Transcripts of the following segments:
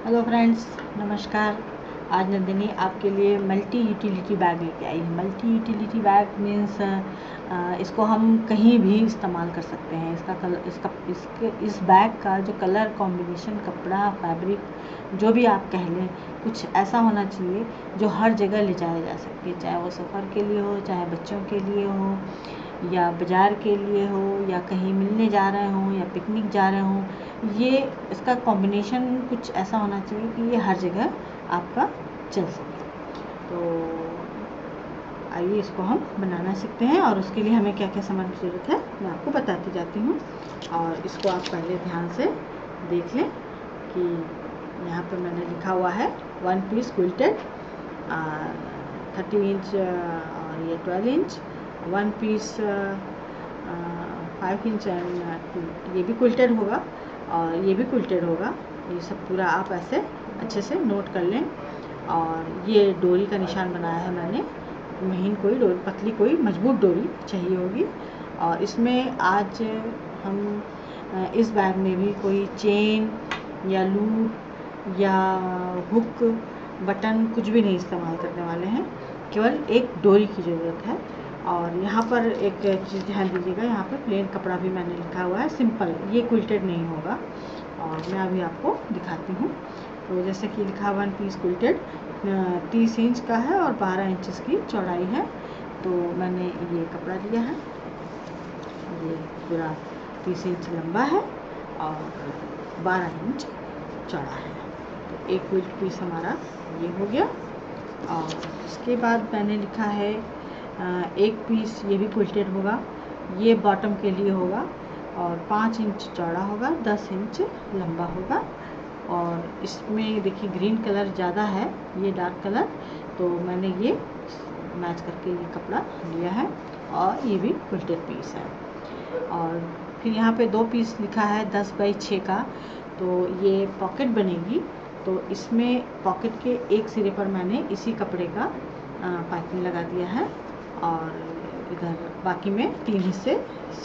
Hello friends, नमस्कार। आज नंदिनी आपके लिए मल्टी यूटिलिटी बैग लेके आई है। मल्टी यूटिलिटी बैग मीन्स इसको हम कहीं भी इस्तेमाल कर सकते हैं। इस बैग का जो कलर कॉम्बिनेशन, कपड़ा, फैब्रिक, जो भी आप कह लें, कुछ ऐसा होना चाहिए जो हर जगह ले जाया जा सके। चाहे वो सफ़र के लिए हो, चाहे बच्चों के लिए हो, या बाज़ार के लिए हो, या कहीं मिलने जा रहे हों, या पिकनिक जा रहे हों। ये इसका कॉम्बिनेशन कुछ ऐसा होना चाहिए कि ये हर जगह आपका चल सके। तो आइए इसको हम बनाना सीखते हैं, और उसके लिए हमें क्या क्या सामान की ज़रूरत है मैं आपको बताती जाती हूँ। और इसको आप पहले ध्यान से देख लें कि यहाँ पर मैंने लिखा हुआ है 1 पीस क्विल्टेड 30 इंच और ये 12 इंच, 1 पीस 5 इंच एंड ये भी क्विल्टेड होगा और ये भी क्विल्टेड होगा। ये सब पूरा आप ऐसे अच्छे से नोट कर लें। और ये डोरी का निशान बनाया है मैंने। महीन कोई डोरी, पतली कोई मजबूत डोरी चाहिए होगी। और इसमें आज हम इस बैग में भी कोई चेन या लूप या हुक, बटन कुछ भी नहीं इस्तेमाल करने वाले हैं। केवल एक डोरी की ज़रूरत है। और यहाँ पर एक चीज़ ध्यान दीजिएगा, यहाँ पर प्लेन कपड़ा भी मैंने लिखा हुआ है, सिंपल, ये क्विल्टेड नहीं होगा। और मैं अभी आपको दिखाती हूँ। तो जैसे कि लिखा 1 पीस क्विल्टेड 30 इंच का है और 12 इंच की चौड़ाई है। तो मैंने ये कपड़ा लिया है, ये पूरा 30 इंच लंबा है और 12 इंच चौड़ा है। तो एक क्विल्ट पीस हमारा ये हो गया। और इसके बाद मैंने लिखा है एक पीस ये भी क्विल्टेड होगा, ये बॉटम के लिए होगा और 5 इंच चौड़ा होगा, 10 इंच लंबा होगा। और इसमें देखिए ग्रीन कलर ज़्यादा है, ये डार्क कलर, तो मैंने ये मैच करके ये कपड़ा लिया है। और ये भी क्विल्टेड पीस है। और फिर यहाँ पे 2 पीस लिखा है 10 बाई 6 का, तो ये पॉकेट बनेगी। तो इसमें पॉकेट के एक सिरे पर मैंने इसी कपड़े का पाइपिंग लगा दिया है। और इधर बाकी में 3 हिस्से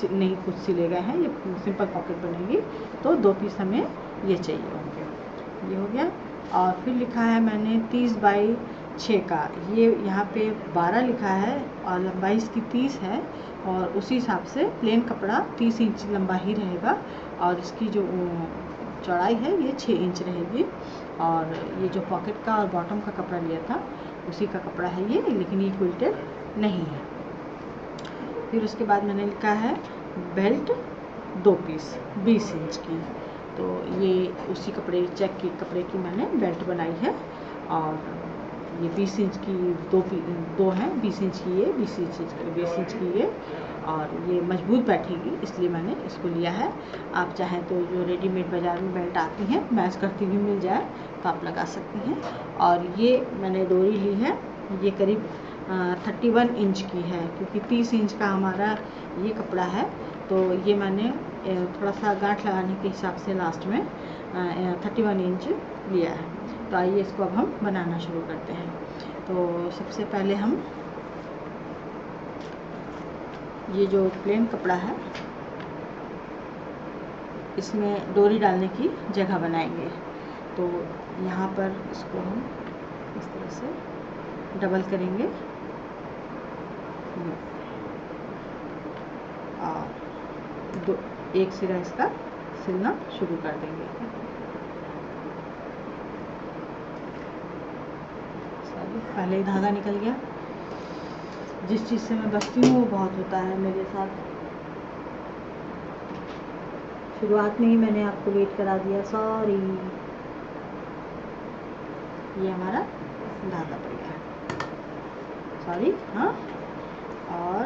नहीं कुछ सिले गए हैं, ये सिंपल पॉकेट बनेगी। तो 2 पीस हमें ये चाहिए होंगे। ये हो गया। और फिर लिखा है मैंने 30 बाई 6 का, ये यहाँ पे 12 लिखा है और लंबाई इसकी 30 है। और उसी हिसाब से प्लेन कपड़ा 30 इंच लंबा ही रहेगा और इसकी जो चौड़ाई है ये 6 इंच रहेगी। और ये जो पॉकेट का और बॉटम का कपड़ा लिया था उसी का कपड़ा है ये, लेकिन ये क्विल्टेड नहीं है। फिर उसके बाद मैंने लिखा है बेल्ट 2 पीस 20 इंच की। तो ये उसी कपड़े, चेक के कपड़े की मैंने बेल्ट बनाई है। और ये 20 इंच की दो हैं, 20 इंच की ये, 20 इंच की ये। और ये मजबूत बैठेगी इसलिए मैंने इसको लिया है। आप चाहें तो जो रेडीमेड बाज़ार में बेल्ट आती हैं मैच करती हुई मिल जाए तो आप लगा सकती हैं। और ये मैंने डोरी ली है, ये करीब 31 इंच की है, क्योंकि 30 इंच का हमारा ये कपड़ा है। तो ये मैंने थोड़ा सा गांठ लगाने के हिसाब से लास्ट में 31 इंच लिया है। तो आइए इसको अब हम बनाना शुरू करते हैं। तो सबसे पहले हम ये जो प्लेन कपड़ा है इसमें डोरी डालने की जगह बनाएंगे। तो यहाँ पर इसको हम इस तरह से डबल करेंगे और एक सिरा इसका सिलना शुरू कर देंगे। पहले ही धागा निकल गया। जिस चीज़ से मैं बचती हूँ वो बहुत होता है मेरे साथ। शुरुआत में ही मैंने आपको लेट करा दिया, सॉरी। ये हमारा धागा पड़ गया, सॉरी। हाँ, और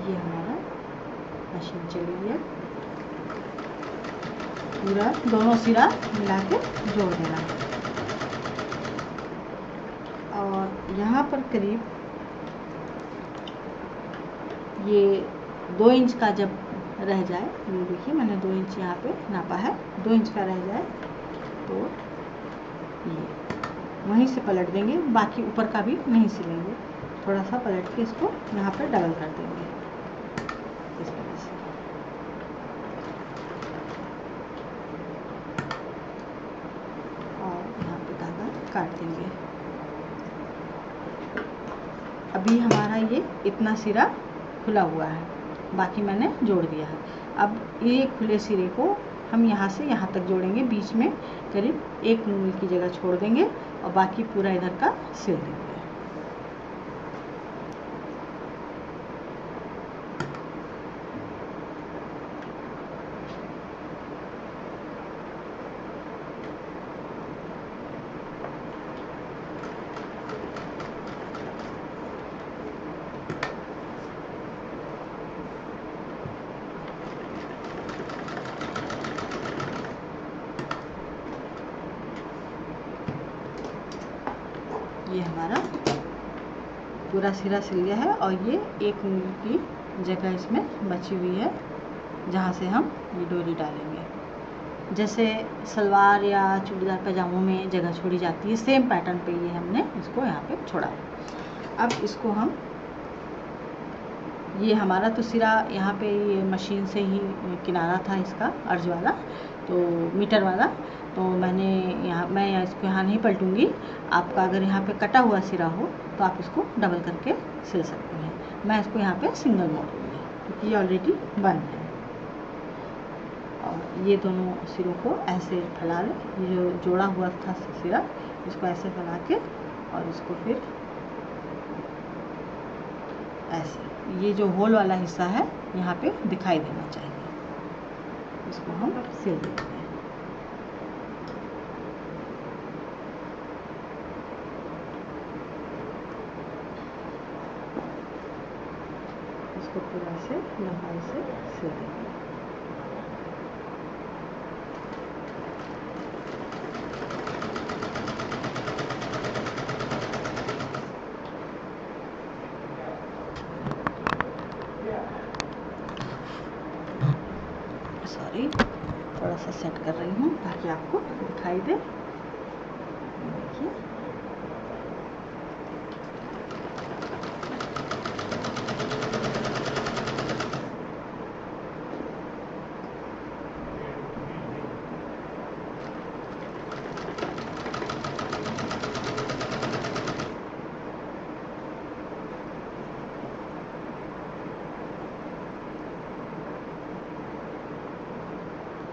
ये हमारा मशीन चली गया। पूरा दोनों सिरा मिला के जोड़ देना। और यहाँ पर करीब ये 2 इंच का जब रह जाए, ये देखिए मैंने 2 इंच यहाँ पे नापा है, 2 इंच का रह जाए तो ये वहीं से पलट देंगे, बाकी ऊपर का भी नहीं सिलेंगे। थोड़ा सा पलट के इसको यहाँ पर डबल कर देंगे इस तरह से। और काट देंगे। अभी हमारा ये इतना सिरा खुला हुआ है, बाकी मैंने जोड़ दिया है। अब ये खुले सिरे को हम यहाँ से यहाँ तक जोड़ेंगे, बीच में करीब 1 उंगली की जगह छोड़ देंगे और बाकी पूरा इधर का सिल देंगे। ये हमारा पूरा सिरा सिल गया है और ये 1 उंगली की जगह इसमें बची हुई है, जहाँ से हम ये डोरी डालेंगे। जैसे सलवार या चूड़ीदार पजामों में जगह छोड़ी जाती है, सेम पैटर्न पे ये हमने इसको यहाँ पे छोड़ा है। अब इसको हम, ये हमारा तो सिरा यहाँ पे ये मशीन से ही किनारा था इसका, अर्ज वाला, तो मीटर वाला, तो मैं इसको यहाँ नहीं पलटूंगी। आपका अगर यहाँ पे कटा हुआ सिरा हो तो आप इसको डबल करके सिल सकते हैं। मैं इसको यहाँ पे सिंगल मोड़ दूँगी क्योंकि ये ऑलरेडी बंद है। और ये दोनों सिरों को ऐसे फैला लें, ये जो जोड़ा हुआ था सिरा, इसको ऐसे फैला के और इसको फिर ऐसे, ये जो होल वाला हिस्सा है यहाँ पे दिखाई देना चाहिए, इसको हम सिल देते हैं। इसको पूरा से लंबाई से सिल देंगे। सॉरी, थोड़ा सा सेट कर रही हूँ ताकि आपको दिखाई दे। देखिए,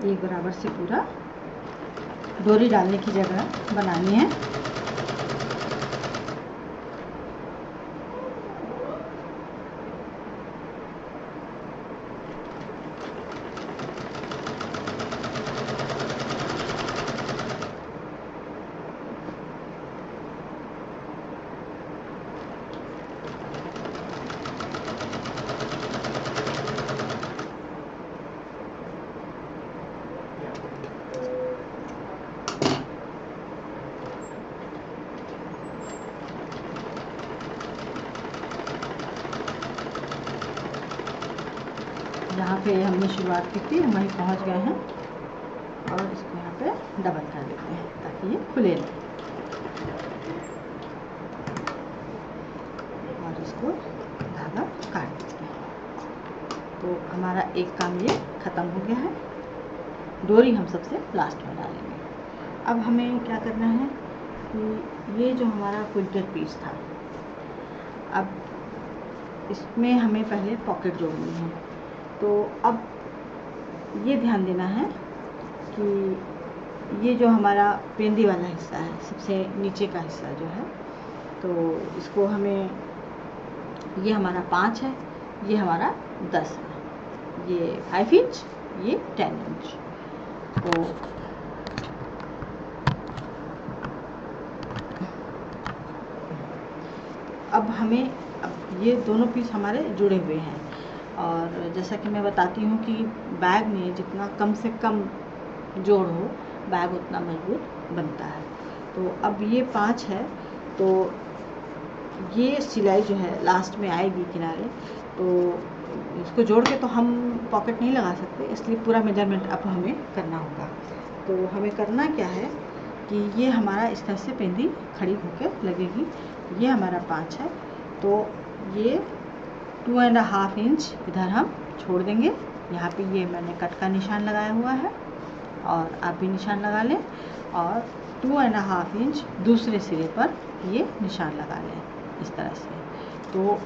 एक बराबर से पूरा डोरी डालने की जगह बनानी है। जहाँ पे हमने शुरुआत की थी हम वहीं पहुँच गए हैं और इसको यहाँ पे डबल कर देते हैं ताकि ये खुले नहीं, और इसको धागा काट देते हैं। तो हमारा एक काम ये ख़त्म हो गया है। डोरी हम सबसे लास्ट में डालेंगे। अब हमें क्या करना है कि ये जो हमारा क्विल्टेड पीस था, अब इसमें हमें पहले पॉकेट जोड़नी है। तो अब ये ध्यान देना है कि ये जो हमारा पेंदी वाला हिस्सा है, सबसे नीचे का हिस्सा जो है, तो इसको हमें, ये हमारा 5 है, ये हमारा 10 है, ये 5 इंच, ये 10 इंच। तो अब हमें, अब ये दोनों पीस हमारे जुड़े हुए हैं और जैसा कि मैं बताती हूँ कि बैग में जितना कम से कम जोड़ हो, बैग उतना मजबूत बनता है। तो अब ये 5 है, तो ये सिलाई जो है लास्ट में आएगी किनारे, तो इसको जोड़ के तो हम पॉकेट नहीं लगा सकते, इसलिए पूरा मेजरमेंट अब हमें करना होगा। तो हमें करना क्या है कि ये हमारा इस तरह से पेंदी खड़ी होकर लगेगी। ये हमारा 5 है, तो ये 2.5 इंच इधर हम छोड़ देंगे। यहाँ पे ये मैंने कट का निशान लगाया हुआ है और आप भी निशान लगा लें और 2.5 इंच दूसरे सिरे पर ये निशान लगा लें इस तरह से। तो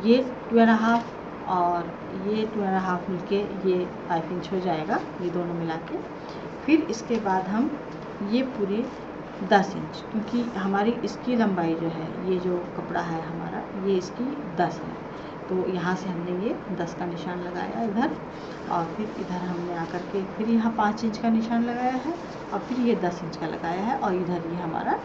ये 2.5 और ये 2.5 मिलके ये 5 इंच हो जाएगा, ये दोनों मिला के। फिर इसके बाद हम ये पूरे 10 इंच, क्योंकि हमारी इसकी लंबाई जो है, ये जो कपड़ा है हमारा, ये इसकी 10 है, तो यहाँ से हमने ये 10 का निशान लगाया इधर, और फिर इधर हमने आकर के फिर यहाँ 5 इंच का निशान लगाया है, और फिर ये 10 इंच का लगाया है, और इधर ये हमारा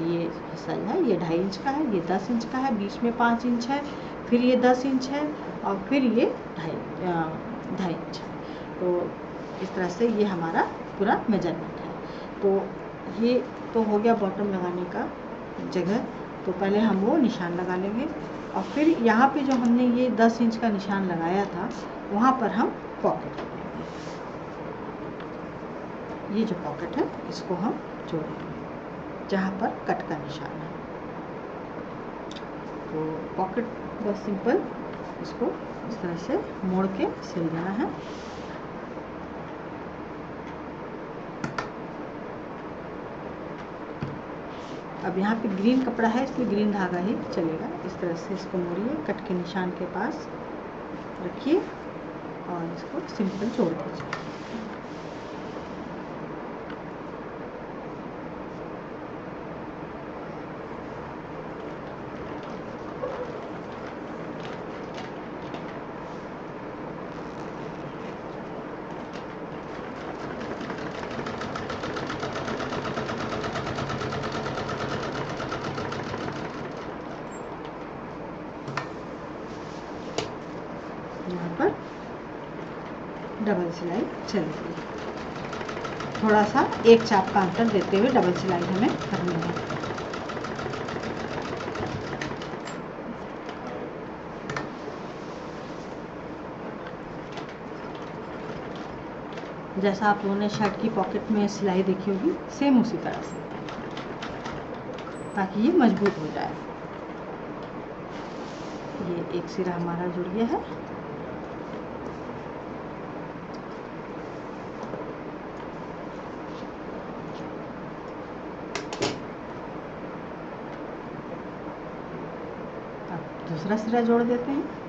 ये हिस्सा जो है ये 2.5 इंच का है, ये 10 इंच का है, बीच में 5 इंच है, फिर ये 10 इंच है, और फिर ये 2.5 इंच है। तो इस तरह से ये हमारा पूरा मेजरमेंट है। तो ये तो हो गया बॉटम लगाने का जगह। तो पहले हम वो निशान लगा लेंगे, और फिर यहाँ पे जो हमने ये 10 इंच का निशान लगाया था वहाँ पर हम पॉकेट लगाएंगे। ये जो पॉकेट है इसको हम जोड़ेंगे जहाँ पर कट का निशान है। तो पॉकेट बहुत सिंपल, इसको इस तरह से मोड़ के सिल देना है। अब यहाँ पे ग्रीन कपड़ा है, इसलिए ग्रीन धागा ही चलेगा। इस तरह से इसको मोड़िए, कट के निशान के पास रखिए और इसको सिंपल जोड़ दीजिए। यहाँ पर डबल सिलाई चलेगी, थोड़ा सा एक चाप का अंतर देते हुए डबल सिलाई हमें करनी है। जैसा आप लोगों ने शर्ट की पॉकेट में सिलाई देखी होगी, सेम उसी तरह से, ताकि ये मजबूत हो जाए। ये एक सिरा हमारा जुड़ गया है। अब दूसरा सिरा जोड़ देते हैं।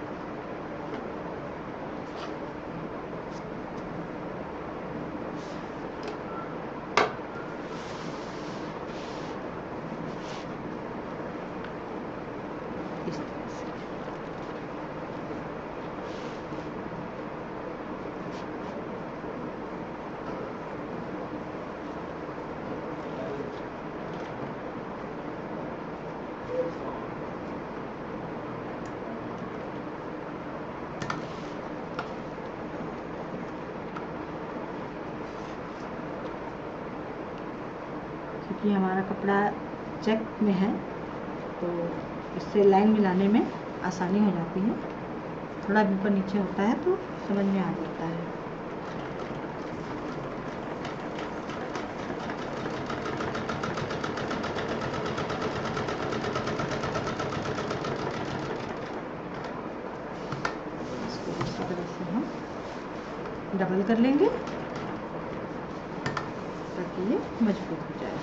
इस तरह से क्योंकि हमारा कपड़ा चेक में है तो इससे लाइन मिलाने में आसानी हो जाती है। थोड़ा ऊपर नीचे होता है तो समझ में आ जाता है। इसको इसी तरह से हम डबल कर लेंगे ताकि ये मजबूत हो जाए।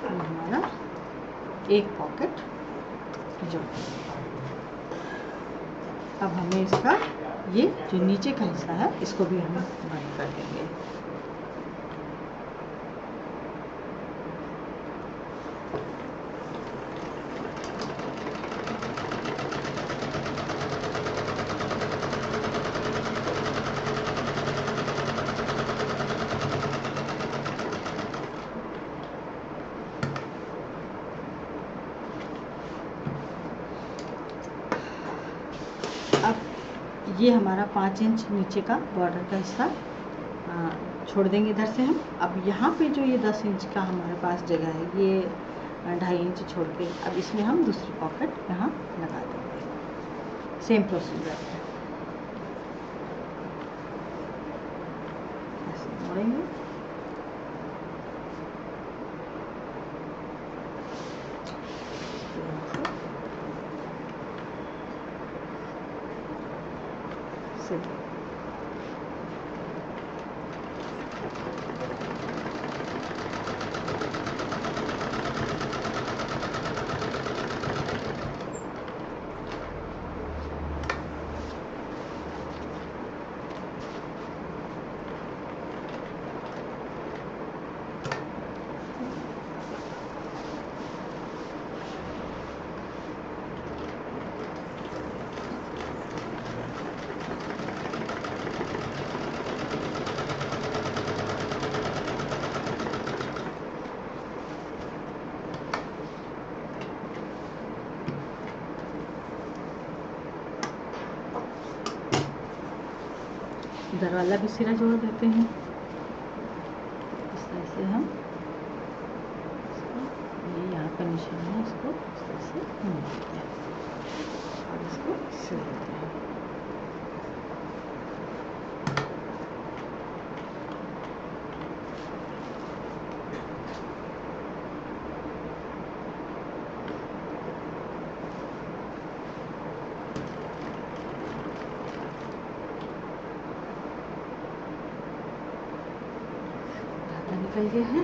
हमारा एक पॉकेट जो, अब हमें इसका ये जो नीचे का हिस्सा है इसको भी हम बंद कर देंगे। अब ये हमारा 5 इंच नीचे का बॉर्डर का हिस्सा छोड़ देंगे इधर से हम। अब यहाँ पे जो ये 10 इंच का हमारे पास जगह है, ये 2.5 इंच छोड़ के। अब इसमें हम दूसरी पॉकेट यहाँ लगा देंगे। सेम प्रोसीजर है, ऐसे मोड़ेंगे। इधर वाला भी सिरा जोड़ देते हैं। इस तरह से हम ये यहाँ का निशान है, इसको इस तरह से मोड़ देते हैं और इसको सिल देते हैं। निकल गया है।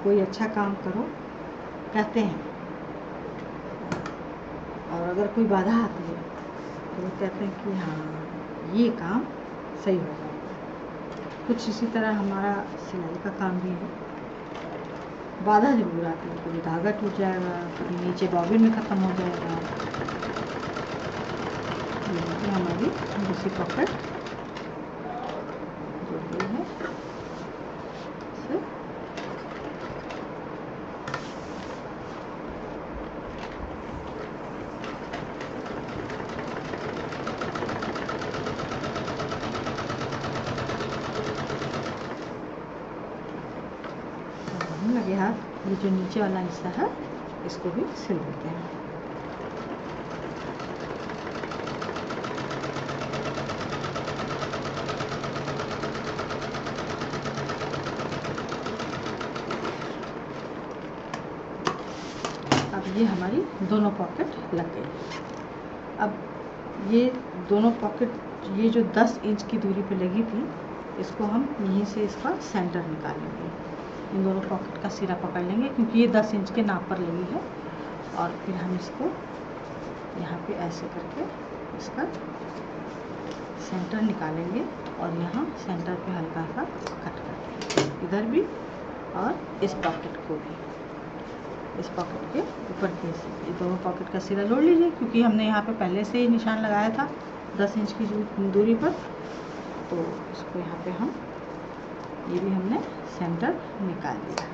कोई अच्छा काम करो कहते हैं, और अगर कोई बाधा आती है तो वो कहते हैं कि हाँ ये काम सही होगा। कुछ इसी तरह हमारा सिलाई का काम भी है, बाधा जरूर आती है। कभी धागा टूट जाएगा, कभी नीचे बॉबिन में ख़त्म हो जाएगा। ये हमारी दूसरी पॉकेट जो गई है इसे लगे हाथ। ये जो नीचे वाला हिस्सा है इसको भी सिल देते हैं। अब ये हमारी दोनों पॉकेट लग गई। अब ये दोनों पॉकेट, ये जो 10 इंच की दूरी पे लगी थी, इसको हम यहीं से इसका सेंटर निकालेंगे। इन दोनों पॉकेट का सिरा पकड़ लेंगे क्योंकि ये 10 इंच के नाप पर लगी है। और फिर हम इसको यहाँ पे ऐसे करके इसका सेंटर निकालेंगे और यहाँ सेंटर पे हल्का सा कट कर देंगे, इधर भी और इस पॉकेट को भी। इस पॉकेट के ऊपर के ये दोनों पॉकेट का सिरा जोड़ लीजिए, क्योंकि हमने यहाँ पे पहले से ही निशान लगाया था 10 इंच की दूरी पर। तो इसको यहाँ पे हम ये भी हमने सेंटर निकाल लिया।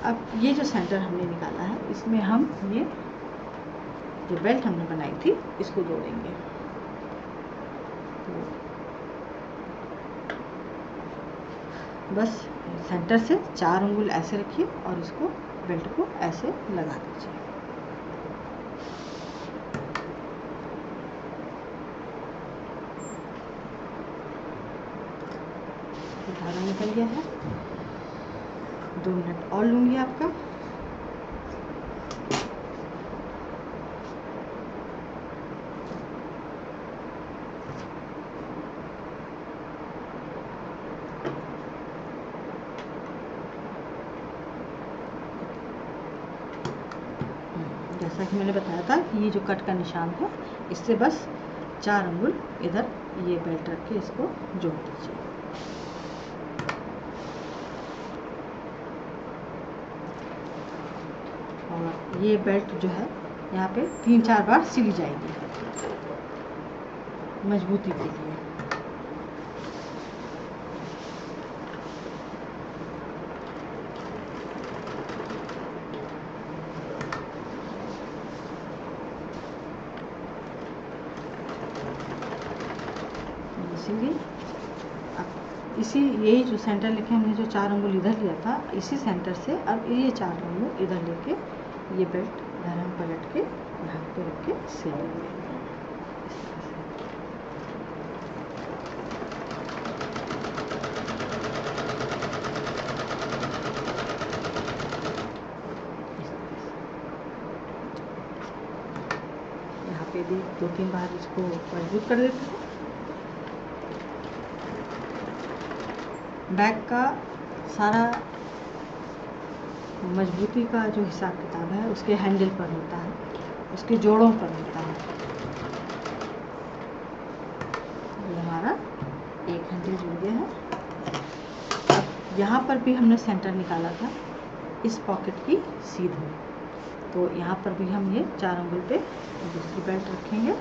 अब ये जो सेंटर हमने निकाला है इसमें हम ये जो बेल्ट हमने बनाई थी इसको जोड़ेंगे। तो बस सेंटर से 4 उंगल ऐसे रखिए और इसको बेल्ट को ऐसे लगा दीजिए। धागा निकल गया है। 2 मिनट और लूँगी आपका। जैसा कि मैंने बताया था कि ये जो कट का निशान है इससे बस 4 उंगल इधर ये बेल्ट रख के इसको जोड़ दीजिए। और ये बेल्ट जो है यहाँ पे 3-4 बार सिली जाएगी मजबूती के लिए। सिल गई। अब इसी यही जो सेंटर लेके हमने जो 4 अंगुल इधर लिया था, इसी सेंटर से अब ये 4 अंगुल इधर लेके ये बेल्ट इधर हम पलट के यहाँ पे रख के सिल लेंगे इस तरह से। यहाँ पे भी 2-3 बार इसको मजबूत कर देते हैं। बैग का सारा मजबूती का जो हिसाब किताब है उसके हैंडल पर होता है, उसके जोड़ों पर होता है। ये हमारा एक हैंडल जुड़ गया है। अब यहाँ पर भी हमने सेंटर निकाला था इस पॉकेट की सीधे, तो यहाँ पर भी हम ये 4 अंगुल पे दूसरी बेल्ट रखेंगे।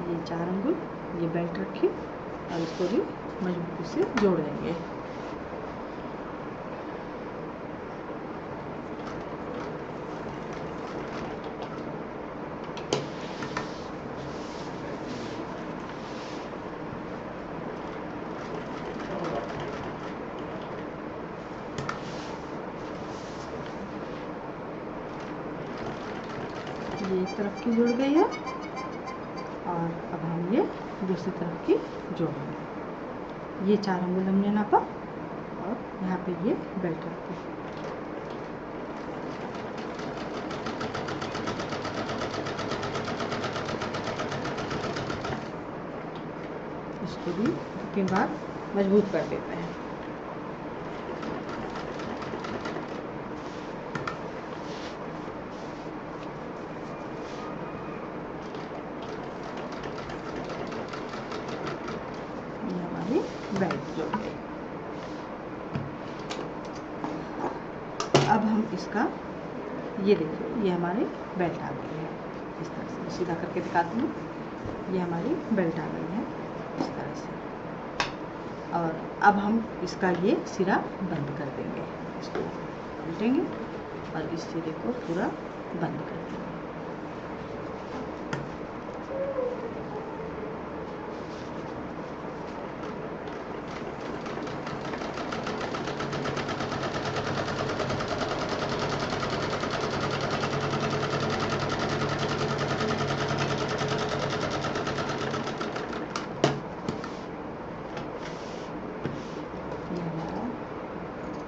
ये 4 अंगुल ये बेल्ट रखी और इसको भी मजबूती से जोड़ लेंगे। ये एक तरफ की जुड़ गई है और अब हम ये दूसरी तरफ की जोड़ेंगे। ये 4 अंगुल हमने नापा और यहाँ पे ये बेल्ट रखते हैं। इसको भी 3 बार मजबूत कर देते हैं। बेल्ट जोड़ गई। अब हम इसका ये देखिए ये हमारी बेल्ट आ गई है। इस तरह से सीधा करके दिखाती हूँ। ये हमारी बेल्ट आ गई है इस तरह से। और अब हम इसका ये सिरा बंद कर देंगे। इसको उल्टेंगे और इस सिरे को पूरा बंद कर देंगे।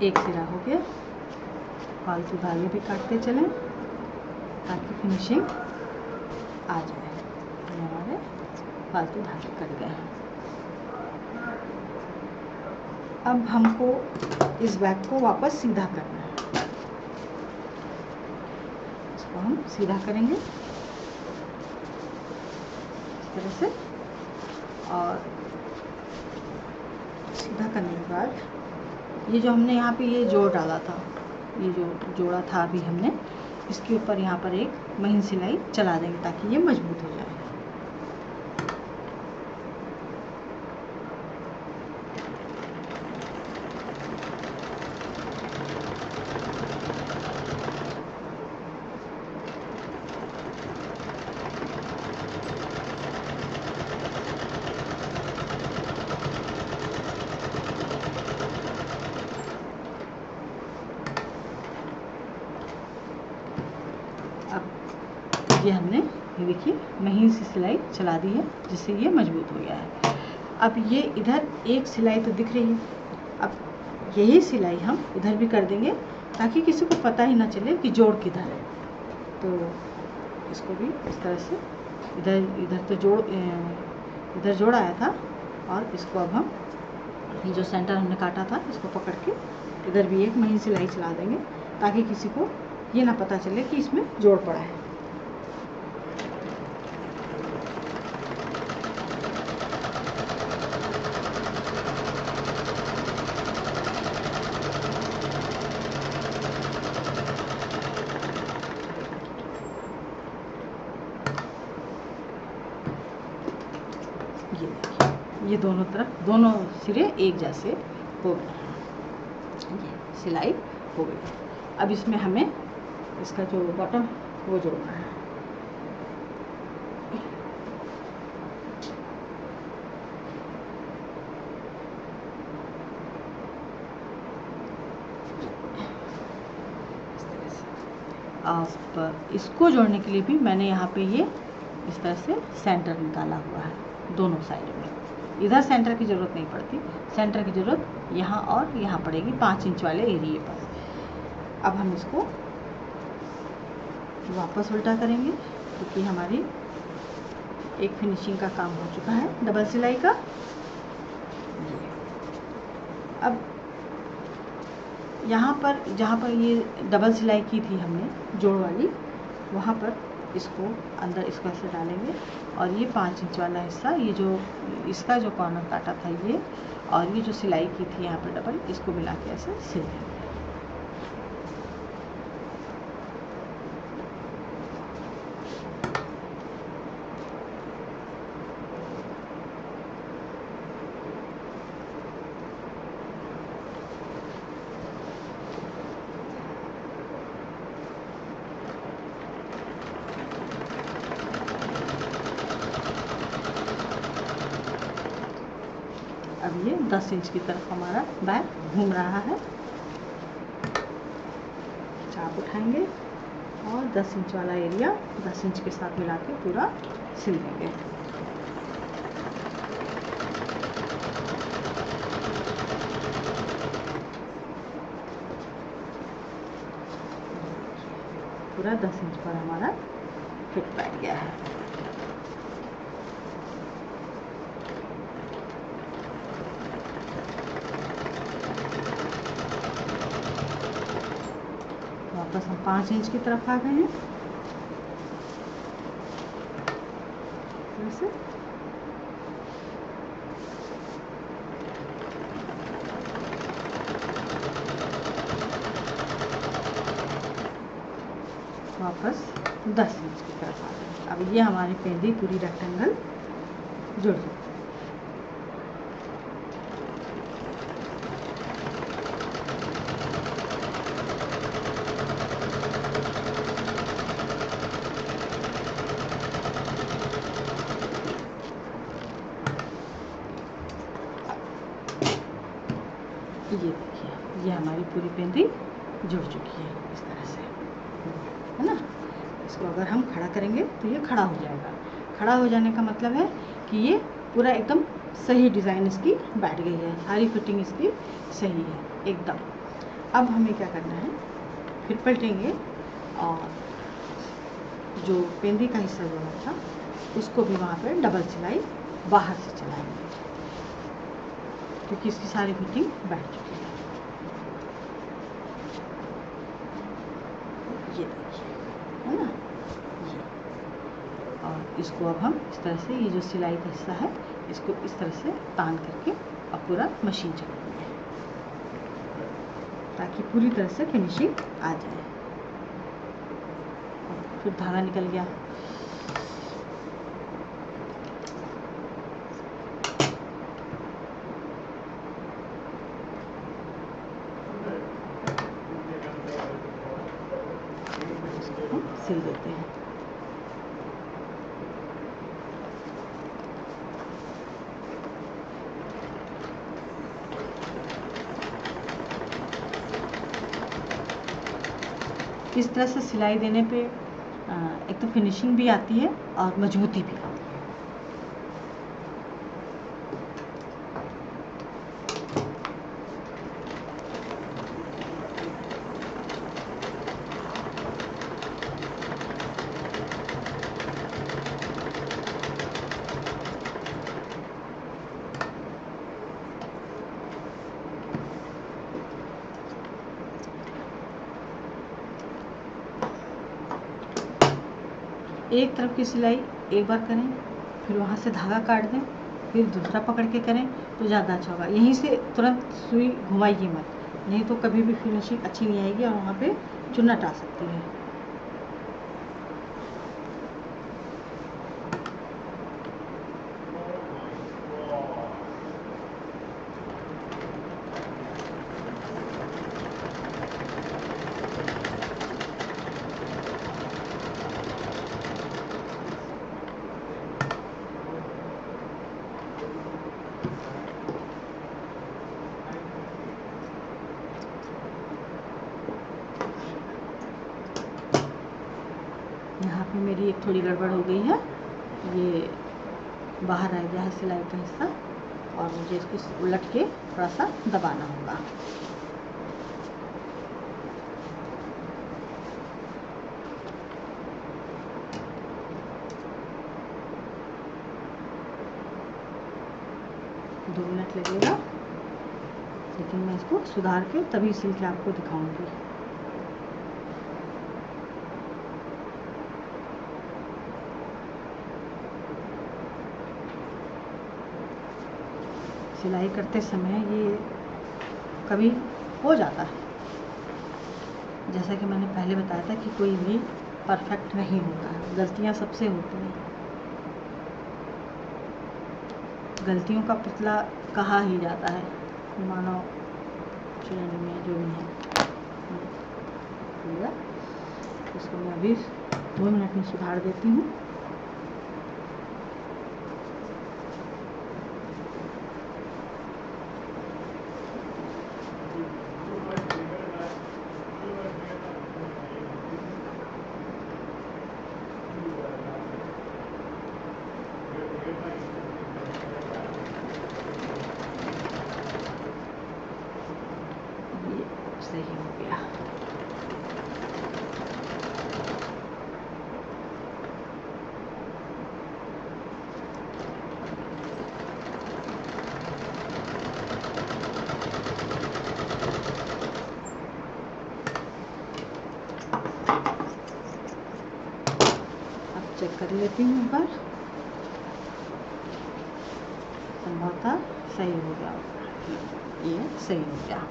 एक सिरा हो गया। फालतू धागे भी काटते चलें ताकि फिनिशिंग आ जाए। ये हमारे फालतू धागे कट गए हैं। अब हमको इस बैग को वापस सीधा करना है। इसको हम सीधा करेंगे इस तरह से, और सीधा करने के बाद ये जो हमने यहाँ पे ये जोड़ डाला था, ये जो जोड़ा था अभी हमने, इसके ऊपर यहाँ पर एक महीन सिलाई चला देंगे ताकि ये मजबूत हो जाए। अब ये हमने ये देखिए महीन सी सिलाई चला दी है जिससे ये मजबूत हो गया है। अब ये इधर एक सिलाई तो दिख रही है, अब यही सिलाई हम इधर भी कर देंगे ताकि किसी को पता ही ना चले कि जोड़ किधर है। तो इसको भी इस तरह से इधर तो इधर जोड़ आया था, और इसको अब हम ये जो सेंटर हमने काटा था इसको पकड़ के इधर भी एक महीन सिलाई चला देंगे ताकि किसी को ये ना पता चले कि इसमें जोड़ पड़ा है। ये दोनों तरफ दोनों सिरे एक जैसे हो गए। ये सिलाई हो गई। अब इसमें हमें इसका जो बॉटम वो जोड़ना है। अब इसको जोड़ने के लिए भी मैंने यहाँ पे ये इस तरह से सेंटर निकाला हुआ है दोनों साइड में। इधर सेंटर की ज़रूरत नहीं पड़ती, सेंटर की ज़रूरत यहाँ और यहाँ पड़ेगी 5 इंच वाले एरिए पर। अब हम इसको वापस उल्टा करेंगे क्योंकि हमारी एक फिनिशिंग का काम हो चुका है डबल सिलाई का। अब यहाँ पर जहाँ पर ये डबल सिलाई की थी हमने जोड़ वाली, वहाँ पर इसको अंदर इसको ऐसे डालेंगे और ये 5 इंच वाला हिस्सा, ये जो इसका जो कॉर्नर काटा था ये, और ये जो सिलाई की थी यहाँ पर डबल, इसको मिला के ऐसे सिल देंगे। अब ये 10 इंच की तरफ हमारा बैग घूम रहा है। चाप उठाएंगे और 10 इंच वाला एरिया 10 इंच के साथ मिला के पूरा सिल देंगे। पूरा 10 इंच पर हमारा फिट बैठ गया है। वापस हम 5 इंच की तरफ आ गए हैं। ऐसे वापस 10 इंच की तरफ आ गए। अब ये हमारी पेंदी पूरी रेक्टेंगल जुड़ गई। ये देखिए, ये हमारी पूरी पेंदी जुड़ चुकी है इस तरह से, है ना। इसको अगर हम खड़ा करेंगे तो ये खड़ा हो जाएगा। खड़ा हो जाने का मतलब है कि ये पूरा एकदम सही डिज़ाइन इसकी बैठ गई है, सारी फिटिंग इसकी सही है एकदम। अब हमें क्या करना है, फिर पलटेंगे और जो पेंदी का हिस्सा जो था उसको भी वहाँ पे डबल सिलाई बाहर से चलाएंगे क्योंकि इसकी सारी फिटिंग बैठ चुकी है। ये देखिए, है ना ये। और इसको अब हम इस तरह से, ये जो सिलाई का हिस्सा है इसको इस तरह से तान करके अब पूरा मशीन चलाएंगे ताकि पूरी तरह से फिनिशिंग आ जाए। फिर धागा निकल गया। सिल देते हैं। इस तरह से सिलाई देने पे एक तो फिनिशिंग भी आती है और मजबूती भी आती है। एक तरफ की सिलाई एक बार करें, फिर वहाँ से धागा काट दें, फिर दूसरा पकड़ के करें तो ज़्यादा अच्छा होगा। यहीं से तुरंत सुई घुमाइए मत, नहीं तो कभी भी फिनिशिंग अच्छी नहीं आएगी और वहाँ पे चुन्नट आ सकती है। यहाँ पे मेरी एक थोड़ी गड़बड़ हो गई है, ये बाहर आ गया है सिलाई का हिस्सा, और मुझे इसको उलट के थोड़ा सा दबाना होगा। दो मिनट लगेगा, लेकिन मैं इसको सुधार के तभी सिल के आपको दिखाऊंगी। सिलाई करते समय ये कभी हो जाता है, जैसा कि मैंने पहले बताया था कि कोई भी परफेक्ट नहीं होता है, गलतियां सबसे होती हैं। गलतियों का पुतला कहा ही जाता है मानव श्रेणी में जो भी है। ठीक है, इसको मैं अभी 2 मिनट में सुधार देती हूँ। सही हो गया। अब चेक कर लेती हूँ एक बार, संभवतः सही हो गया, ये सही हो गया।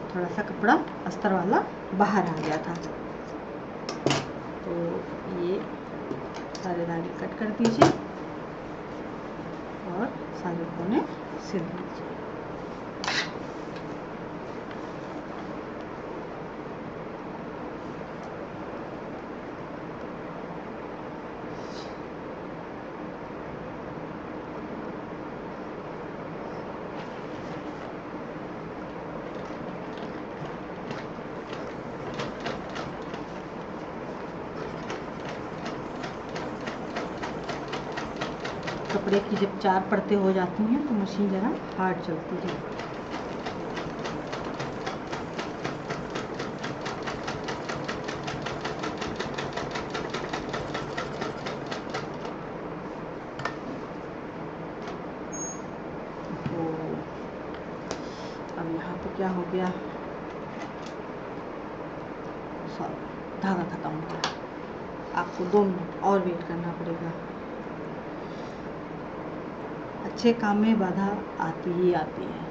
थोड़ा सा कपड़ा अस्तर वाला बाहर आ गया था, तो ये सारे धागे कट कर दीजिए और सारे कोने सिल दीजिए। कपड़े की जब 4 परतें हो जाती हैं तो मशीन ज़रा हार्ड चलती है। तो अब यहाँ पे क्या हो गया, धागा खत्म हो गया। आपको 2 मिनट और वेट करना पड़ेगा। अच्छे काम में बाधा आती ही आती है,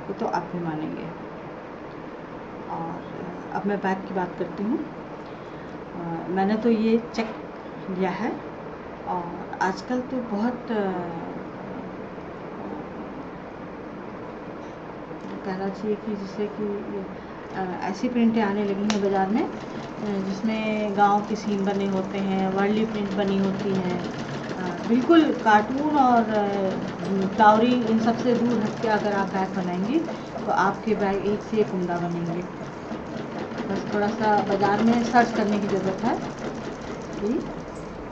वो तो आप भी मानेंगे। और अब मैं बैग की बात करती हूँ। मैंने तो ये चेक लिया है, और आजकल तो बहुत कहना चाहिए कि जैसे कि ऐसी प्रिंटें आने लगी हैं बाज़ार में, जिसमें गांव के सीन बने होते हैं, वर्ली प्रिंट बनी होती है। बिल्कुल कार्टून और फ्लावरी इन सब से दूर हट के अगर आप बैग बनाएंगी तो आपके बैग एक से एक उम्दा बनेंगे। बस थोड़ा सा बाज़ार में सर्च करने की ज़रूरत है कि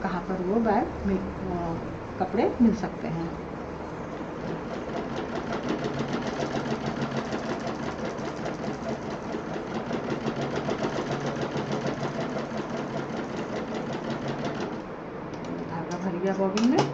कहाँ पर वो बैग में कपड़े मिल सकते हैं। धागा भर गया बॉबिन में।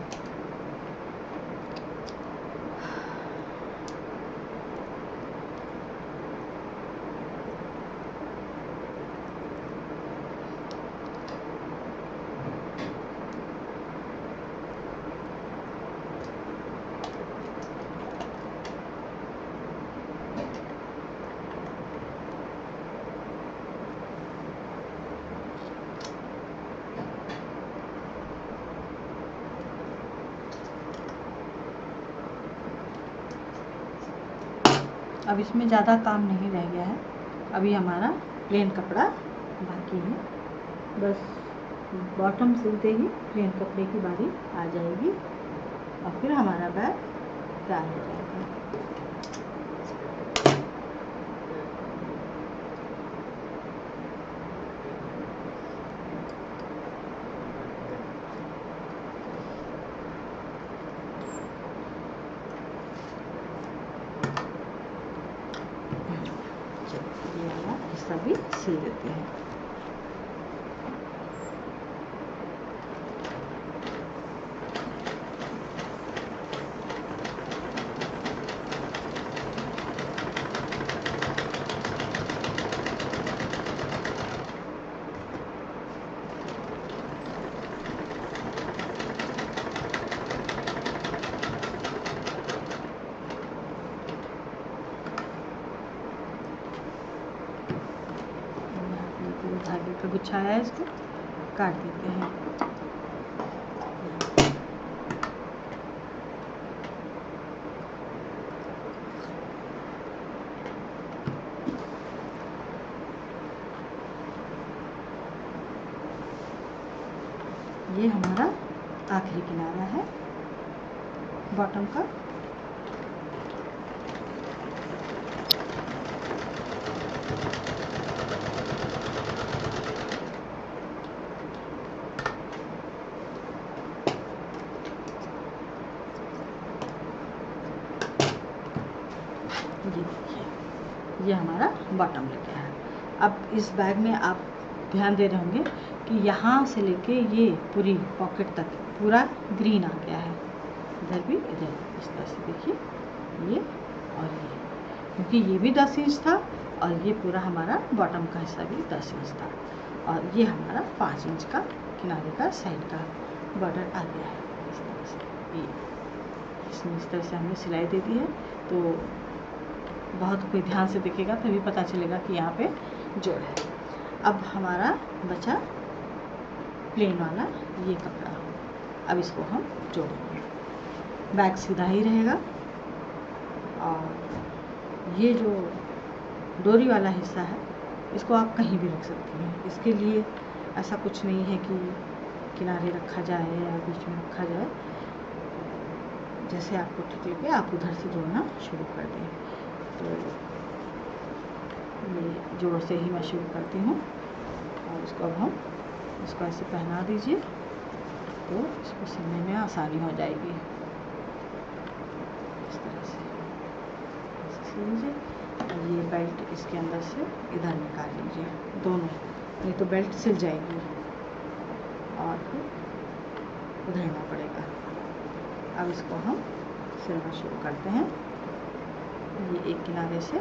अब इसमें ज़्यादा काम नहीं रह गया है, अभी हमारा प्लेन कपड़ा बाकी है। बस बॉटम सिलते ही प्लेन कपड़े की बारी आ जाएगी और फिर हमारा बैग तैयार हो जाएगा। सिल देते हैं। धागे का गुच्छा है, इसको काट देते हैं। ये हमारा आखिरी किनारा है बॉटम का। ये देखिए, ये हमारा बॉटम लग गया है। अब इस बैग में आप ध्यान दे रहे होंगे कि यहाँ से लेके ये पूरी पॉकेट तक पूरा ग्रीन आ गया है, इधर भी इधर इस तरह से देखिए, ये और ये, क्योंकि ये भी 10 इंच था और ये पूरा हमारा बॉटम का हिस्सा भी 10 इंच था, और ये हमारा 5 इंच का किनारे का साइड का बॉर्डर आ गया है इस तरह से। ये इसमें इस तरह से हमने सिलाई दे दी है, तो बहुत कोई ध्यान से देखेगा तभी पता चलेगा कि यहाँ पे जोड़ है। अब हमारा बचा प्लेन वाला ये कपड़ा, अब इसको हम जोड़ेंगे। बैग सीधा ही रहेगा और ये जो डोरी वाला हिस्सा है इसको आप कहीं भी रख सकती हैं। इसके लिए ऐसा कुछ नहीं है कि किनारे रखा जाए या बीच में रखा जाए, जैसे आपको ठीक लगे आप उधर से जोड़ना शुरू कर दें। तो ये जोड़ से ही मैं शुरू करती हूँ, और इसको अब हम इसको ऐसे पहना दीजिए तो इसको सिलने में आसानी हो जाएगी। इस तरह से ऐसे सिल लीजिए। ये बेल्ट इसके अंदर से इधर निकाल लीजिए दोनों, नहीं तो बेल्ट सिल जाएगी और फिर उधरना पड़ेगा। अब इसको हम सिलना शुरू करते हैं। ये एक किनारे से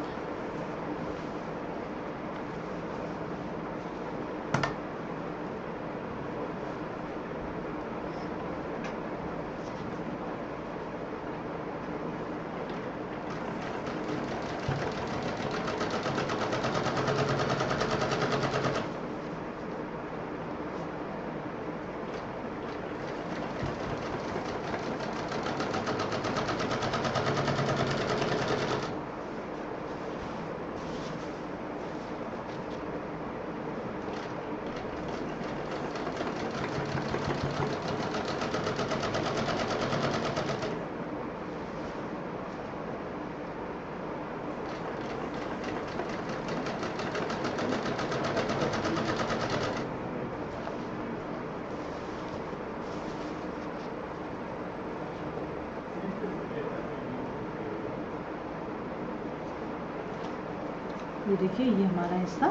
ये देखिए, ये हमारा हिस्सा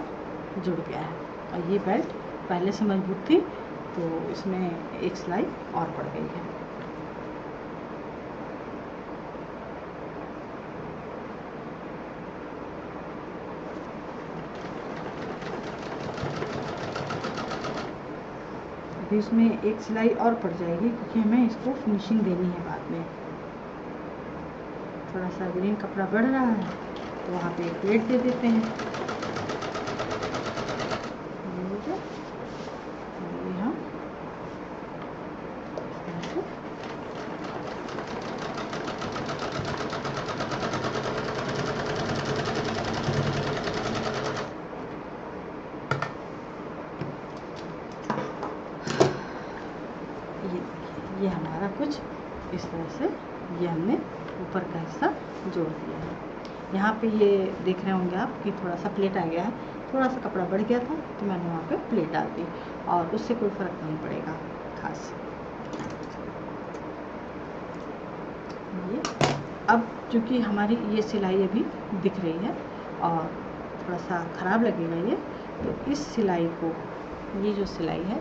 जुड़ गया है, और ये बेल्ट पहले से मजबूत थी तो इसमें एक सिलाई और पड़ गई है। अभी इसमें एक सिलाई और पड़ जाएगी क्योंकि हमें इसको फिनिशिंग देनी है बाद में। थोड़ा सा ग्रीन कपड़ा बढ़ रहा है तो वहाँ पे एक प्लेट दे देते हैं। ये हम इस तरह से ये हमारा कुछ इस तरह से ये हमने ऊपर का हिस्सा जोड़ दिया है। यहाँ पे ये देख रहे होंगे आप कि थोड़ा सा प्लेट आ गया है, थोड़ा सा कपड़ा बढ़ गया था तो मैंने वहाँ पे प्लेट डाल दी, और उससे कोई फ़र्क नहीं पड़ेगा खास। ये अब चूँकि हमारी ये सिलाई अभी दिख रही है और थोड़ा सा ख़राब लगेगा ये, तो इस सिलाई को, ये जो सिलाई है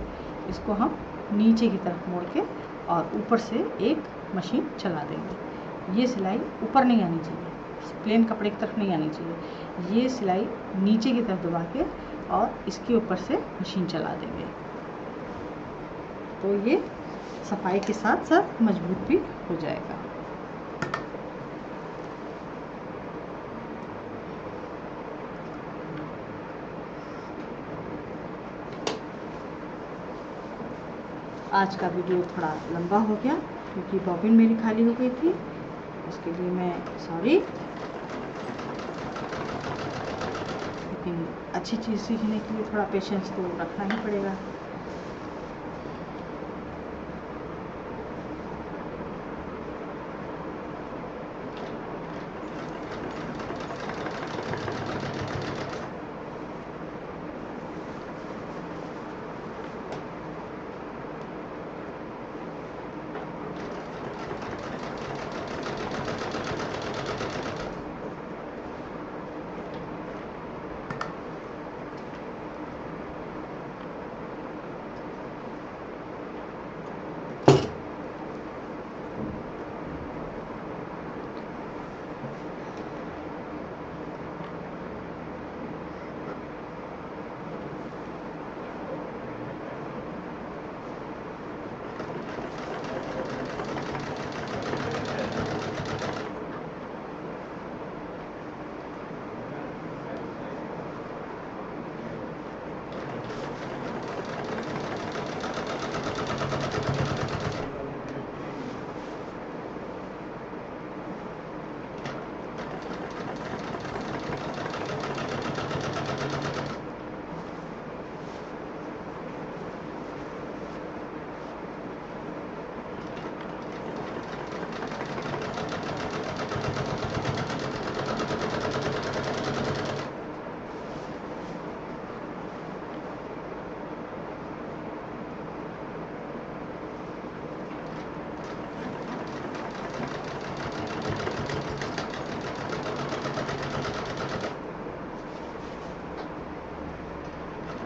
इसको हम नीचे की तरफ मोड़ के और ऊपर से एक मशीन चला देंगे। ये सिलाई ऊपर नहीं आनी चाहिए, प्लेन कपड़े की तरफ नहीं आनी चाहिए। ये सिलाई नीचे की तरफ दबा के और इसके ऊपर से मशीन चला देंगे, तो ये सफाई के साथ साथ मजबूत भी हो जाएगा। आज का वीडियो थोड़ा लंबा हो गया क्योंकि बॉबिन मेरी खाली हो गई थी, उसके लिए मैं सॉरी। लेकिन अच्छी चीज़ सीखने के लिए थोड़ा पेशेंस तो रखना ही पड़ेगा।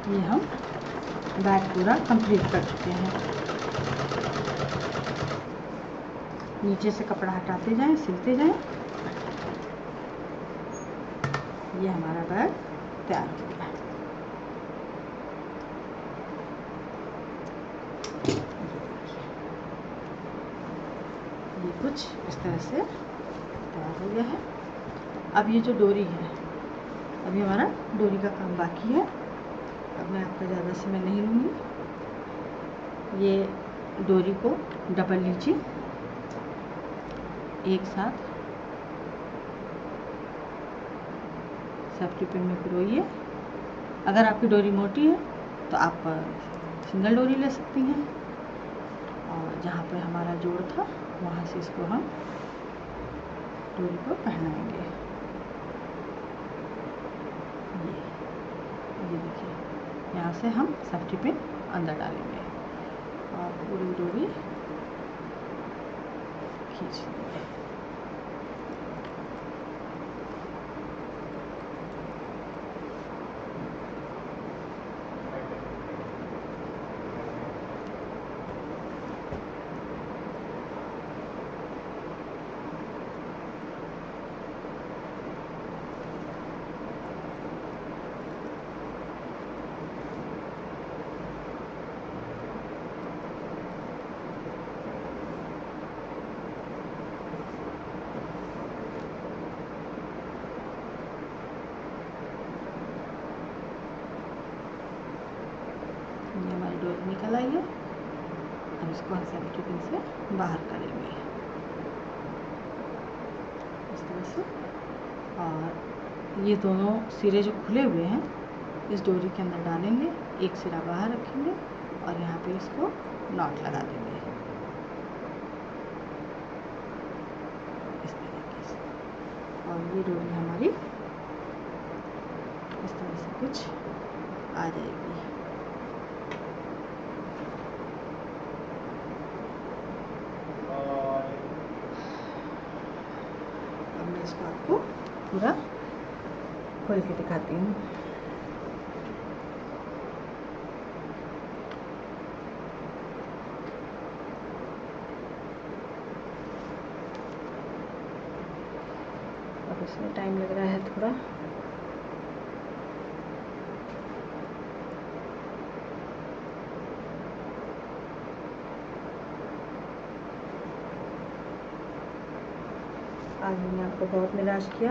ये हम बैग पूरा कंप्लीट कर चुके हैं। नीचे से कपड़ा हटाते जाएं, सिलते जाएं। ये हमारा बैग तैयार हो गया। ये कुछ इस तरह से तैयार हो गया है। अब ये जो डोरी है, अभी हमारा डोरी का काम बाकी है। अब मैं आपका ज़्यादा समय नहीं लूँगी। ये डोरी को डबल लीजिए, एक साथ सेफ्टी पिन में पिरोइए। अगर आपकी डोरी मोटी है तो आप सिंगल डोरी ले सकती हैं, और जहाँ पे हमारा जोड़ था वहाँ से इसको हम डोरी को पहनाएंगे। ये देखिए, यहाँ से हम सेफ्टी पिन अंदर डालेंगे और पूरी डोरी खींच लेंगे। ये हमारी डोरी निकल आई है। अब इसको हम सेफ्टी पिन से बाहर करेंगे इस तरह से, और ये दोनों सिरे जो खुले हुए हैं इस डोरी के अंदर डालेंगे, एक सिरा बाहर रखेंगे और यहाँ पे इसको नॉट लगा देंगे इस तरीके से, और ये डोरी हमारी इस तरह से कुछ आ जाएगी। अब मैं इसको आपको पूरा खोल के दिखाती हूँ। इसमें टाइम लग रहा है थोड़ा। आज मैंने आपको बहुत निराश किया।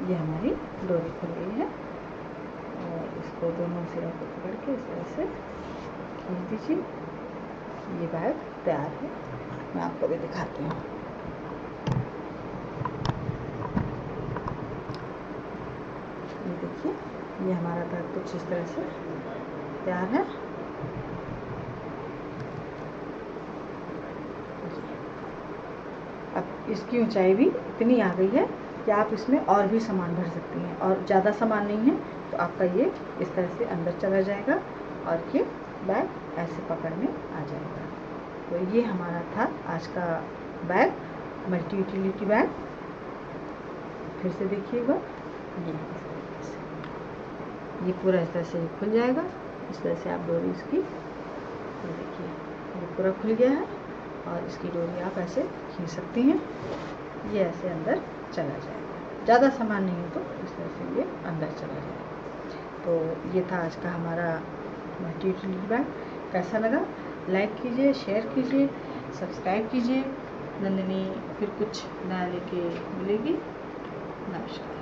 ये हमारी डोरी खुल गई है और इसको दोनों सिरों को पकड़ के इस तरह से खींच दीजिए। ये बैग तैयार है। मैं आपको भी दिखाती हूँ। ये देखिए, ये हमारा बैग कुछ इस तरह से तैयार है। अब इसकी ऊंचाई भी इतनी आ गई है कि आप इसमें और भी सामान भर सकती हैं, और ज़्यादा सामान नहीं है तो आपका ये इस तरह से अंदर चला जाएगा और ये बैग ऐसे पकड़ में आ जाएगा। तो ये हमारा था आज का बैग, मल्टी यूटिलिटी बैग। फिर से देखिएगा, ये इस तरीके से ये पूरा इस तरह से खुल जाएगा। इस तरह से आप डोरी इसकी, ये देखिए ये पूरा खुल गया है और इसकी डोरी आप ऐसे खींच सकती हैं। ये ऐसे अंदर चला जाएगा, ज़्यादा सामान नहीं है तो इस तरह से ये अंदर चला जाएगा। तो ये था आज का हमारा मल्टी यूटिलिटी बैग। कैसा लगा लाइक कीजिए, शेयर कीजिए, सब्सक्राइब कीजिए। नंदिनी फिर कुछ नया लेके मिलेगी। नमस्कार।